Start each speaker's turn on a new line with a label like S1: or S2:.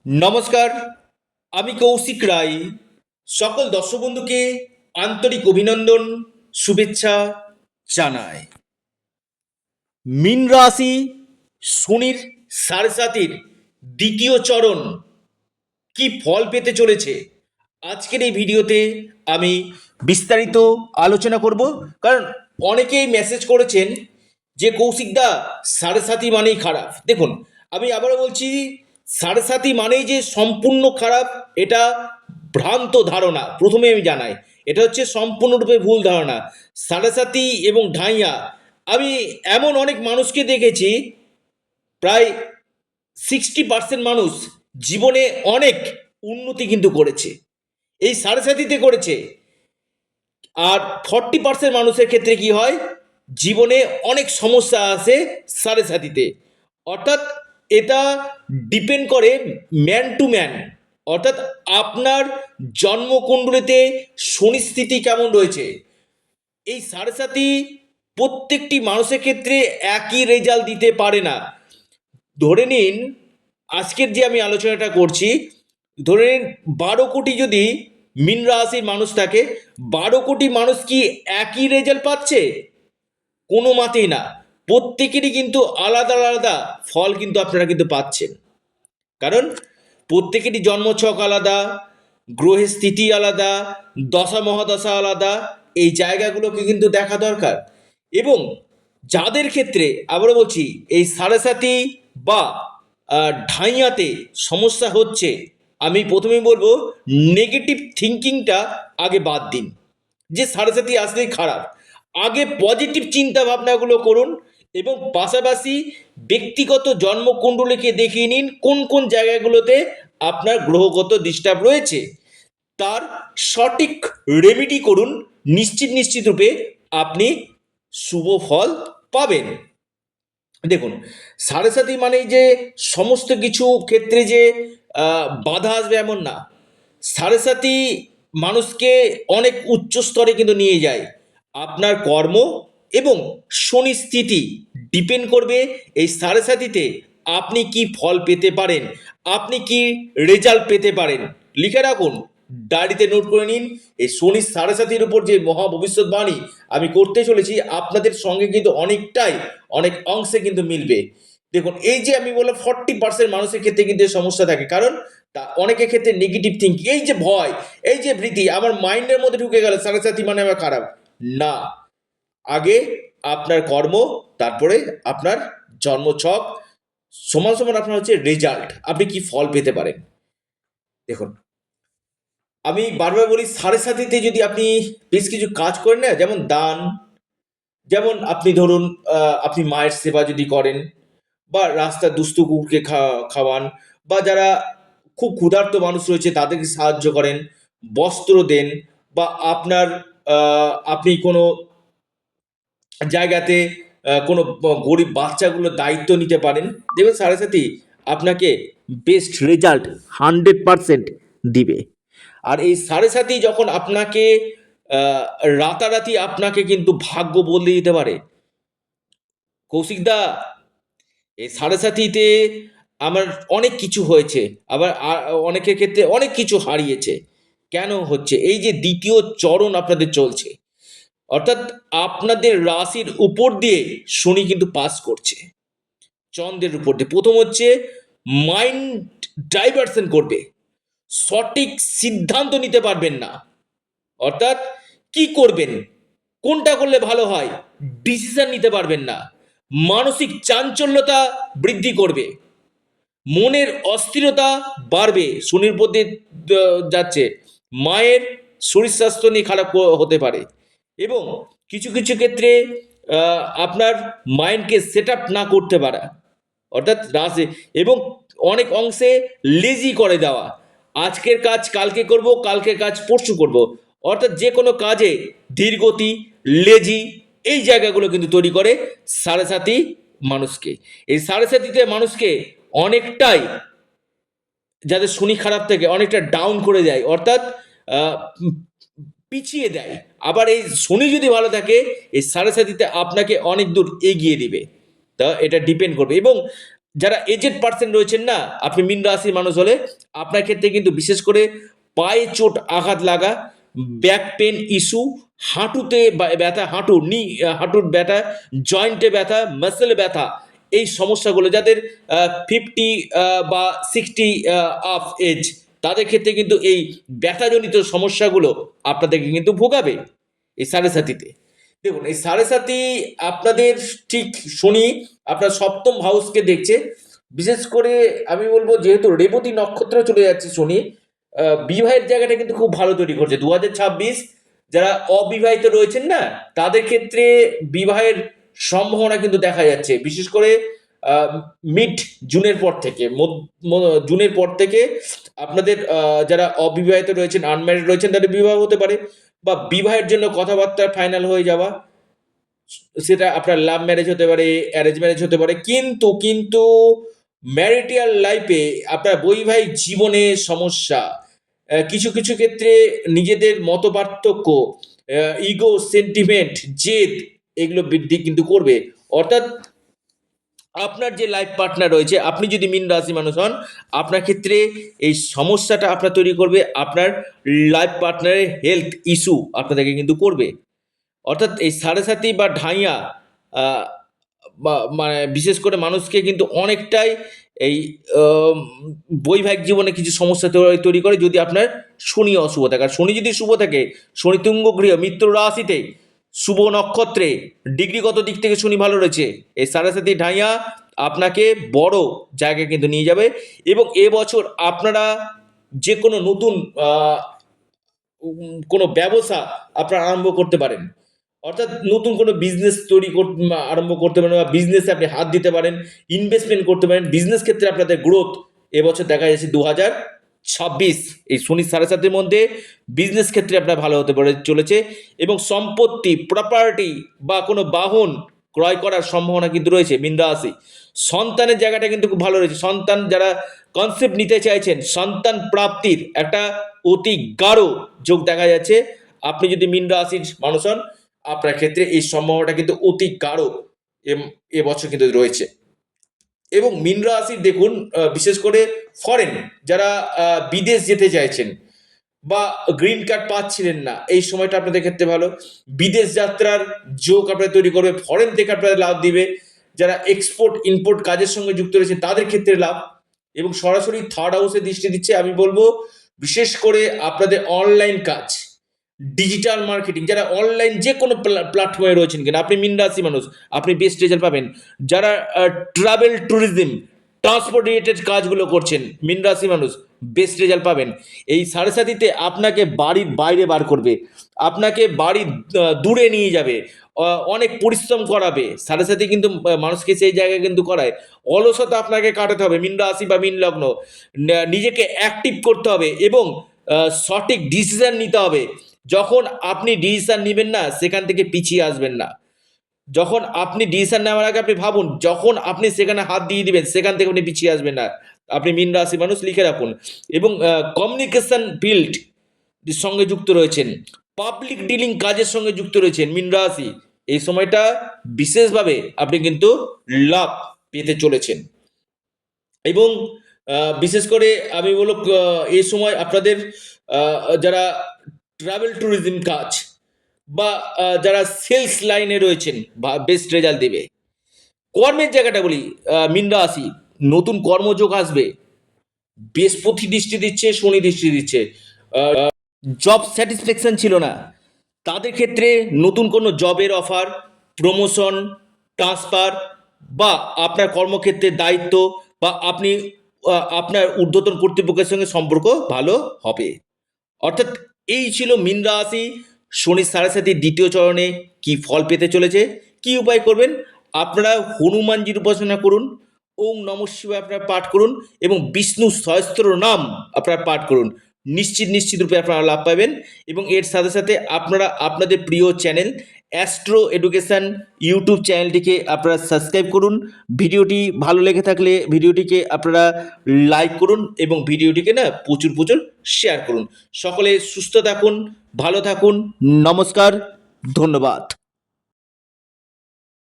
S1: নমস্কার, আমি কৌশিক রায়। সকল দর্শক বন্ধুকে আন্তরিক অভিনন্দন, শুভেচ্ছা জানাই। মীন রাশি শনির সাড়ে সাতির দ্বিতীয় চরণ কি ফল পেতে চলেছে আজকের এই ভিডিওতে আমি বিস্তারিত আলোচনা করব। কারণ অনেকেই মেসেজ করেছেন যে কৌশিকদা সাড়ে সাতি মানেই খারাপ। দেখুন, আমি আবারও বলছি, সাড়ে সাতি মানেই যে সম্পূর্ণ খারাপ এটা ভ্রান্ত ধারণা। প্রথমে আমি জানাই, এটা হচ্ছে সম্পূর্ণরূপে ভুল ধারণা। সাড়ে সাতি এবং ঢাইয়া, আমি এমন অনেক মানুষকে দেখেছি, প্রায় 60% মানুষ জীবনে অনেক উন্নতি কিন্তু করেছে, এই সাড়ে সাতিতে করেছে। আর 40% মানুষের ক্ষেত্রে কি হয়, জীবনে অনেক সমস্যা আসে সাড়ে সাতিতে। অর্থাৎ এটা ডিপেন্ড করে ম্যান টু ম্যান। অর্থাৎ আপনার জন্মকুণ্ডলিতে শনি স্থিতি কেমন রয়েছে। এই সাড়ে সাতি প্রত্যেকটি মানুষের ক্ষেত্রে একই রেজাল্ট দিতে পারে না। ধরে নিন, আজকের যে আমি আলোচনাটা করছি, ধরে নিন 12 কোটি যদি মীন রাশির মানুষ থাকে, 12 কোটি মানুষ কি একই রেজাল্ট পাচ্ছে? কোনো মাতেই না। প্রত্যেকেরই কিন্তু আলাদা আলাদা ফল কিন্তু আপনারা কিন্তু পাচ্ছেন। কারণ প্রত্যেকেরই জন্মছক আলাদা, গ্রহের স্থিতি আলাদা, দশা মহাদশা আলাদা। এই জায়গাগুলোকে কিন্তু দেখা দরকার। এবং যাদের ক্ষেত্রে আবারও বলছি, এই সাড়ে সাতি বা ঢাইয়াতে সমস্যা হচ্ছে, আমি প্রথমেই বলবো নেগেটিভ থিঙ্কিংটা আগে বাদ দিন যে সাড়ে সাতি আসলেই খারাপ। আগে পজিটিভ চিন্তা ভাবনাগুলো করুন এবং পাশাপাশি ব্যক্তিগত জন্মকুণ্ডলীকে দেখিয়ে নিন কোন কোন জায়গাগুলোতে আপনার গ্রহগত ডিস্টার্ব রয়েছে, তার সঠিক রেমেডি করুন। নিশ্চিত রূপে আপনি শুভ ফল পাবেন। দেখুন, সাড়ে সাতি মানেই যে সমস্ত কিছু ক্ষেত্রে যে বাধা আসবে এমন না। সাড়ে সাতি মানুষকে অনেক উচ্চ স্তরে কিন্তু নিয়ে যায়। আপনার কর্ম এবং শনি স্থিতি ডিপেন্ড করবে এই সাড়ে সাতিতে আপনি কি ফল পেতে পারেন, আপনি কি রেজাল্ট পেতে পারেন। লিখে রাখুন, ডায়েরিতে নোট করে নিন। এই শনি সাড়ে সাতির উপর যে মহা ভবিষ্যৎবাণী আমি করতে চলেছি, আপনাদের সঙ্গে কিন্তু অনেক অংশে কিন্তু মিলবে। দেখুন, এই যে আমি বললাম 40% মানুষের ক্ষেত্রে কিন্তু সমস্যা থাকে, কারণ তা অনেকের ক্ষেত্রে নেগেটিভ থিঙ্কিং, এই যে ভয়, এই যে ভীতি আমার মাইন্ডের মধ্যে ঢুকে গেল সাড়ে সাতি মানে আমার খারাপ। না, আগে আপনার কর্ম, তারপরে আপনার জন্মছক, সমান সমান আপনার হচ্ছে রেজাল্ট, আপনি কি ফল পেতে পারেন। দেখুন, আমি বারবার বলি, সাড়ে সাতিতে যদি আপনি বেশ কিছু কাজ করেন না, যেমন দান, যেমন আপনি ধরুন আপনি মায়ের সেবা যদি করেন, বা রাস্তার দুস্থ কুকুরকে খাওয়ান, বা যারা খুব ক্ষুধার্ত মানুষ রয়েছে তাদেরকে সাহায্য করেন, বস্ত্র দেন, বা আপনার আপনি কোনো জায়গাতে কোনো গরিব বাচ্চাগুলোর দায়িত্ব নিতে পারেন, দেখবেন সাড়ে সাথী আপনাকে বেস্ট রেজাল্ট 100% দিবে। আর এই সাড়ে সাথী যখন আপনাকে রাতারাতি আপনাকে কিন্তু ভাগ্য বদলে দিতে পারে। কৌশিকদা, এই সাড়ে সাথীতে আমার অনেক কিছু হয়েছে, আবার অনেকের ক্ষেত্রে অনেক কিছু হারিয়েছে। কেন হচ্ছে? এই যে দ্বিতীয় চরণ আপনাদের চলছে, অর্থাৎ আপনাদের রাশির উপর দিয়ে শনি কিন্তু পাস করছে, চন্দ্রের উপর দিয়ে। প্রথম হচ্ছে মাইন্ড ডাইভার্সন করবে, সঠিক সিদ্ধান্ত নিতে পারবেন না। অর্থাৎ কি করবেন, কোনটা করলে ভালো হয়, ডিসিশন নিতে পারবেন না। মানসিক চাঞ্চল্যতা বৃদ্ধি করবে, মনের অস্থিরতা বাড়বে। শনির উপর দিয়ে যাচ্ছে, মায়ের শরীর স্বাস্থ্য নিয়ে খারাপ হতে পারে। এবং কিছু কিছু ক্ষেত্রে আপনার মাইন্ডকে সেট আপ না করতে পারা, অর্থাৎ রাশি, এবং অনেক অংশে লেজি করে দেওয়া। আজকের কাজ কালকে করব, কালকের কাজ পরশু করব। অর্থাৎ যে কোনো কাজে ধীরগতি, লেজি, এই জায়গাগুলো কিন্তু তৈরি করে সাড়ে সাতি মানুষকে। এই সাড়ে সাতিতে মানুষকে অনেকটাই, যাদের শনি খারাপ থাকে, অনেকটা ডাউন করে দেয়, অর্থাৎ পিছিয়ে দেয়। আবার এই শনি যদি ভালো থাকে, এই সাড়ে সাতিতে আপনাকে অনেক দূর এগিয়ে দিবে। তা এটা ডিপেন্ড করবে। এবং যারা এজেড পার্সন রয়েছেন না, আপনি মীন রাশির মানুষ হলে আপনার ক্ষেত্রে কিন্তু বিশেষ করে পায়ে চোট আঘাত লাগা, ব্যাক পেন ইস্যু, হাঁটুতে ব্যথা, হাঁটুর ব্যথা, জয়েন্টে ব্যথা, মাসেলে ব্যথা, এই সমস্যাগুলো যাদের 50 বা 60 আপ এজ, তাদের ক্ষেত্রে কিন্তু এই ব্যথাজনিত সমস্যাগুলো আপনাদেরকে কিন্তু ভোগাবে এই সাড়ে সাতিতে। দেখুন, এই সাড়ে সাতি আপনাদের ঠিক শনি আপনার সপ্তম হাউসকে দেখছে। বিশেষ করে আমি বলবো, যেহেতু রেবতী নক্ষত্র চলে যাচ্ছে শনি, বিবাহের জায়গাটা কিন্তু খুব ভালো তৈরি করছে 2026। যারা অবিবাহিত রয়েছেন না, তাদের ক্ষেত্রে বিবাহের সম্ভাবনা কিন্তু দেখা যাচ্ছে। বিশেষ করে মিড জুনের পর থেকে, জুনের পর থেকে আপনাদের যারা অবিবাহিত রয়েছেন, আনম্যারিড রয়েছেন, তাদের বিবাহ হতে পারে, বা বিবাহের জন্য কথাবার্তা ফাইনাল হয়ে যাওয়া। সেটা আপনার লাভ ম্যারেজ হতে পারে, অ্যারেঞ্জ ম্যারেজ হতে পারে। কিন্তু কিন্তু ম্যারিটাল লাইফে আপনার বৈবাহিক জীবনে সমস্যা, কিছু কিছু ক্ষেত্রে নিজেদের মতপার্থক্য, ইগো, সেন্টিমেন্ট, জেদ, এগুলো বৃদ্ধি কিন্তু করবে। অর্থাৎ আপনার যে লাইফ পার্টনার রয়েছে, আপনি যদি মীন রাশি মানুষ হন, আপনার ক্ষেত্রে এই সমস্যাটা আপনার তৈরি করবে। আপনার লাইফ পার্টনারের হেলথ ইস্যু আপনাদেরকে কিন্তু করবে। অর্থাৎ এই সাড়ে সাতি বা ঢাইয়া মানে বিশেষ করে মানুষকে কিন্তু অনেকটাই এই বৈবাহিক জীবনে কিছু সমস্যা তৈরি করে, যদি আপনার শনি অশুভ থাকে। আর শনি যদি শুভ থাকে, শনি তুঙ্গ গৃহ, মিত্র রাশিতে, শুভ নক্ষত্রে, ডিগ্রিগত দিক থেকে শনি ভালো রয়েছে, এই সাড়ে সাতি ঢাইয়া আপনাকে বড় জায়গায় কিন্তু নিয়ে যাবে। এবং এবছর আপনারা যে কোনো নতুন কোনো ব্যবসা আপনারা আরম্ভ করতে পারেন। অর্থাৎ নতুন কোনো বিজনেস আরম্ভ করতে পারেন, বা বিজনেসে আপনি হাত দিতে পারেন, ইনভেস্টমেন্ট করতে পারেন। বিজনেস ক্ষেত্রে আপনাদের গ্রোথ এবছর দেখা যাচ্ছে 2026 এই শনি সাড়ে সাতের মধ্যে বিজনেস ক্ষেত্রে আপনার ভালো হতে পারে চলেছে। এবং সম্পত্তি, প্রপার্টি বা কোনো বাহন ক্রয় করার সম্ভাবনা কিন্তু রয়েছে মীন রাশি। সন্তানের জায়গাটা কিন্তু খুব ভালো রয়েছে। সন্তান যারা কনসেপ্ট নিতে চাইছেন, সন্তান প্রাপ্তির একটা অতি গাঢ় যোগ দেখা যাচ্ছে। আপনি যদি মীন রাশির মানুষ হন, আপনার ক্ষেত্রে এই সম্ভাবনাটা কিন্তু অতি গাঢ় এবছর কিন্তু রয়েছে। এবং মীন রাশির দেখুন, বিশেষ করে ফরেন যারা বিদেশ যেতে চাইছেন বা গ্রিন কার্ড পাচ্ছিলেন না, এই সময়টা আপনাদের ক্ষেত্রে ভালো। বিদেশ যাত্রার যোগ আপনার তৈরি করবে, ফরেন থেকে আপনাদের লাভ দিবে। যারা এক্সপোর্ট ইম্পোর্ট কাজের সঙ্গে যুক্ত রয়েছে, তাদের ক্ষেত্রে লাভ। এবং সরাসরি থার্ড হাউসে দৃষ্টি দিচ্ছে। আমি বলবো, বিশেষ করে আপনাদের অনলাইন কাজ, ডিজিটাল মার্কেটিং, যারা অনলাইন যে কোনো প্ল্যাটফর্মে রয়েছেন কিনা, আপনি মীন রাশি মানুষ, আপনি বেস্ট রেজাল্ট পাবেন। যারা ট্রাভেল ট্যুরিজম, ট্রান্সপোর্ট রিলেটেড কাজগুলো করছেন, মীন রাশি মানুষ, বেস্ট রেজাল্ট পাবেন। এই সাড়ে সাতিতে আপনাকে বাড়ির বাইরে বার করবে, আপনাকে বাড়ির দূরে নিয়ে যাবে, অনেক পরিশ্রম করাবে। সাড়ে সাতি কিন্তু মানুষকে সেই জায়গায় কিন্তু করায়। অলসতা আপনাকে কাটাতে হবে মীন রাশি বা মীন লগ্ন, নিজেকে অ্যাক্টিভ করতে হবে এবং সঠিক ডিসিশন নিতে হবে। যখন আপনি ডিসিশন নেবেন না, সেখান থেকে পিছিয়ে আসবেন না। যখন আপনি ডিসিশন নেওয়ার আগে আপনি ভাবুন, যখন আপনি সেখানে হাত দিয়ে দিবেন, সেখান থেকে আপনি পিছিয়ে আসবেন না। আপনি মীন রাশি মানুষ, লিখে রাখুন। এবং কমিউনিকেশন ফিল্ড সঙ্গে যুক্ত রয়েছেন, পাবলিক ডিলিং কাজের সঙ্গে যুক্ত রয়েছেন মীন রাশি, এই সময়টা বিশেষভাবে আপনি কিন্তু লাভ পেতে চলেছেন। এবং বিশেষ করে আমি বলব, এই সময় আপনাদের যারা ট্রাভেল ট্যুরিজম কাজ বা যারা সেলস লাইনে রয়েছেন, বা বেস্ট রেজাল্ট দেবে। কর্মের জায়গাটা বলি, মীন রাশি, নতুন কর্মযোগ আসবে। বৃহস্পতি দৃষ্টি দিচ্ছে, শনি দৃষ্টি দিচ্ছে। জব স্যাটিসফ্যাকশন ছিল না, তাদের ক্ষেত্রে নতুন কোনো জবের অফার, প্রমোশন, ট্রান্সফার, বা আপনার কর্মক্ষেত্রে দায়িত্ব, বা আপনি আপনার ঊর্ধ্বতন কর্তৃপক্ষের সঙ্গে সম্পর্ক ভালো হবে। অর্থাৎ এই ছিল মীন রাশি শনির সাড়ে সাতির দ্বিতীয় চরণে কি ফল পেতে চলেছে। কি উপায় করবেন? আপনারা হনুমানজির উপাসনা করুন, ওম নমঃ শিবায় আপনারা পাঠ করুন, এবং বিষ্ণু সহস্র নাম আপনারা পাঠ করুন। নিশ্চিত রূপে আপনারা লাভ পাবেন। এবং এর সাথে সাথে আপনারা আপনাদের প্রিয় চ্যানেল অ্যাস্ট্রো এডুকেশন ইউটিউব চ্যানেলটিকে আপনারা সাবস্ক্রাইব করুন। ভিডিওটি ভালো লেগে থাকলে ভিডিওটিকে আপনারা লাইক করুন, এবং ভিডিওটিকে না প্রচুর শেয়ার করুন। সকলে সুস্থ থাকুন, ভালো থাকুন। নমস্কার, ধন্যবাদ।